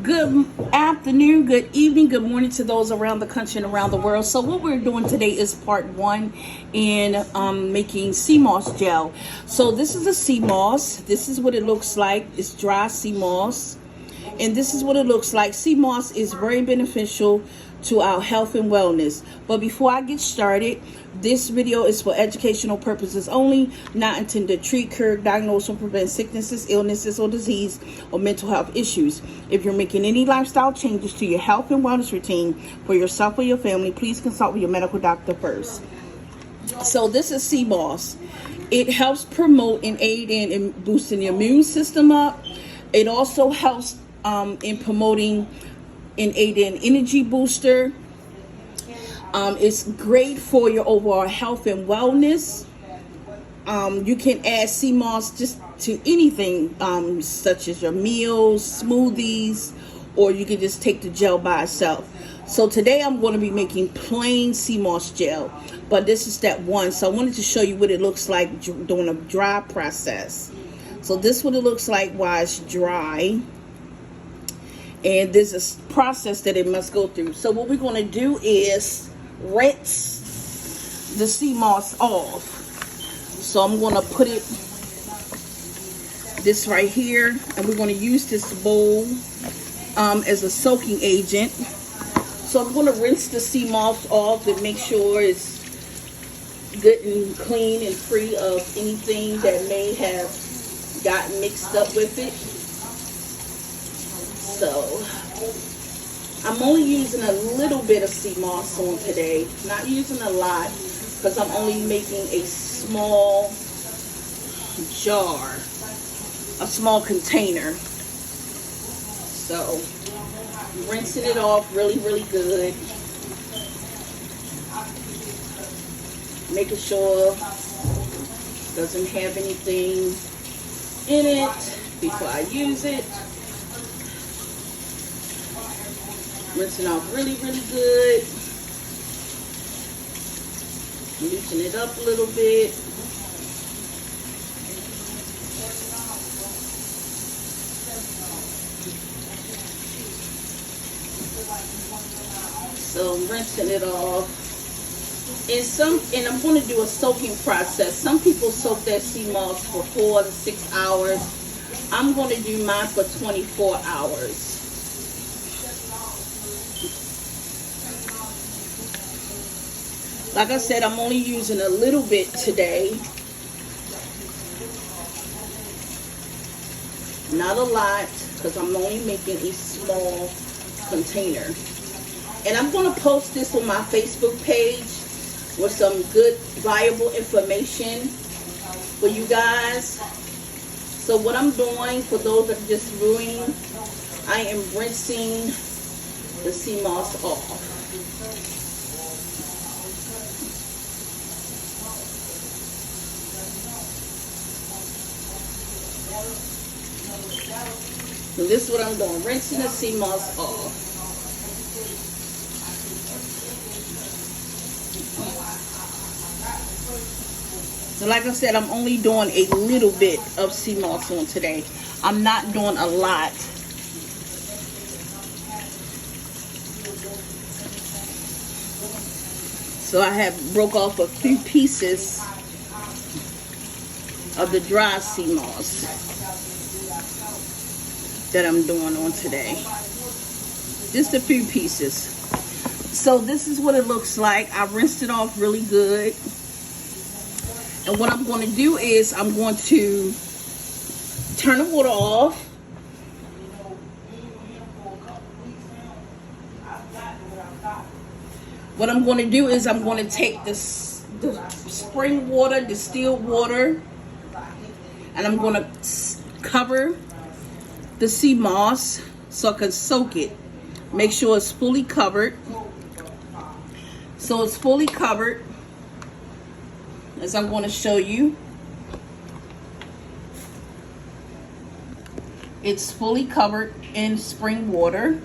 Good afternoon, good evening, good morning to those around the country and around the world. So what we're doing today is part one in making sea moss gel. So this is a sea moss. This is what it looks like. It's dry sea moss. And this is what it looks like. Sea moss is very beneficial to our health and wellness. But before I get started, this video is for educational purposes only, not intended to treat, cure, diagnose, or prevent sicknesses, illnesses, or disease, or mental health issues. If you're making any lifestyle changes to your health and wellness routine for yourself or your family, please consult with your medical doctor first. So this is sea moss. It helps promote and aid in boosting the immune system up. It also helps in promoting and aiding energy booster. It's great for your overall health and wellness. You can add sea moss just to anything, such as your meals, smoothies, or you can just take the gel by itself. So today I'm going to be making plain sea moss gel, but this is step one. So I wanted to show you what it looks like during a dry process. So this is what it looks like while it's dry. And there's a process that it must go through. So what we're going to do is rinse the sea moss off. So I'm going to put this right here, and we're going to use this bowl as a soaking agent. So I'm going to rinse the sea moss off and make sure it's good and clean and free of anything that may have gotten mixed up with it. So I'm only using a little bit of sea moss on today, not using a lot, because I'm only making a small jar, a small container. So rinsing it off really good, making sure it doesn't have anything in it before I use it. Rinsing off really good. Loosen it up a little bit. So I'm rinsing it off. And I'm going to do a soaking process. Some people soak their sea moss for 4 to 6 hours. I'm going to do mine for 24 hours. Like I said, I'm only using a little bit today. Not a lot, because I'm only making a small container. And I'm going to post this on my Facebook page with some good, viable information for you guys. So what I'm doing, for those that are just viewing, I am rinsing the sea moss off. So this is what I'm doing, rinsing the sea moss off. So like I said, I'm only doing a little bit of sea moss on today. I'm not doing a lot. So I have broke off a few pieces of the dry sea moss that I'm doing on today. Just a few pieces. So this is what it looks like. I rinsed it off really good. And what I'm going to do is I'm going to turn the water off. What I'm going to do is I'm going to take the spring water, distilled water, and I'm going to cover the sea moss so I can soak it. Make sure it's fully covered. So it's fully covered, as I'm going to show you. It's fully covered in spring water.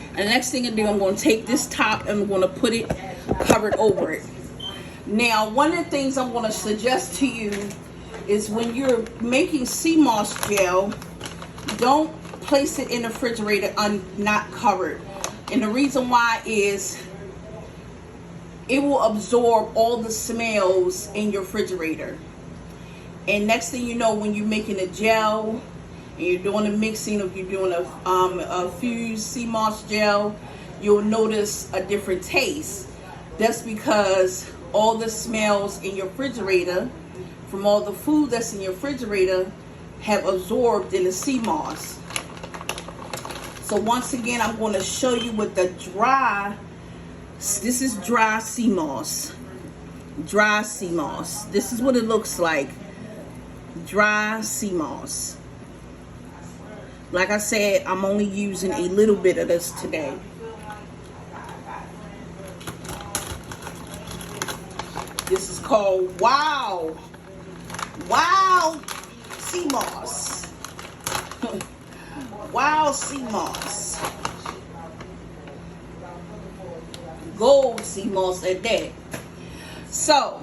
And the next thing I do, I'm going to take this top and I'm going to put it covered over it. Now, one of the things I'm going to suggest to you is when you're making sea moss gel, don't place it in the refrigerator not covered. And the reason why is it will absorb all the smells in your refrigerator. And next thing you know, when you're making a gel and you're doing a mixing, or you're doing a fused sea moss gel, you'll notice a different taste. That's because all the smells in your refrigerator from all the food that's in your refrigerator have absorbed in the sea moss. So once again, I'm going to show you what the this is dry sea moss. Dry sea moss. This is what it looks like. Dry sea moss. Like I said, I'm only using a little bit of this today. This is called Wow Sea Moss. Wow Sea Moss. Gold sea moss at that. So,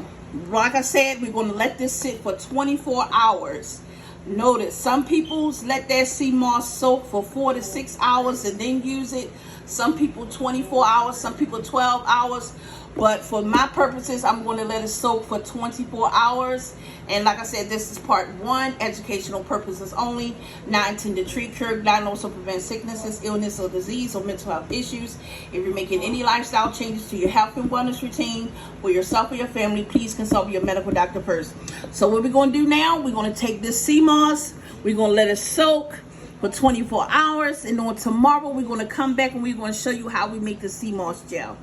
like I said, we're going to let this sit for 24 hours. Notice, some people let their sea moss soak for 4 to 6 hours and then use it. Some people 24 hours, some people 12 hours. But for my purposes, I'm going to let it soak for 24 hours. And like I said, this is part 1, educational purposes only, not intended to treat, cure, diagnose, or prevent sicknesses, illness, or disease, or mental health issues. If you're making any lifestyle changes to your health and wellness routine for yourself or your family, please consult with your medical doctor first. So what we're going to do now, we're going to take this sea moss, we're going to let it soak for 24 hours, and on tomorrow we're going to come back and we're going to show you how we make the sea moss gel.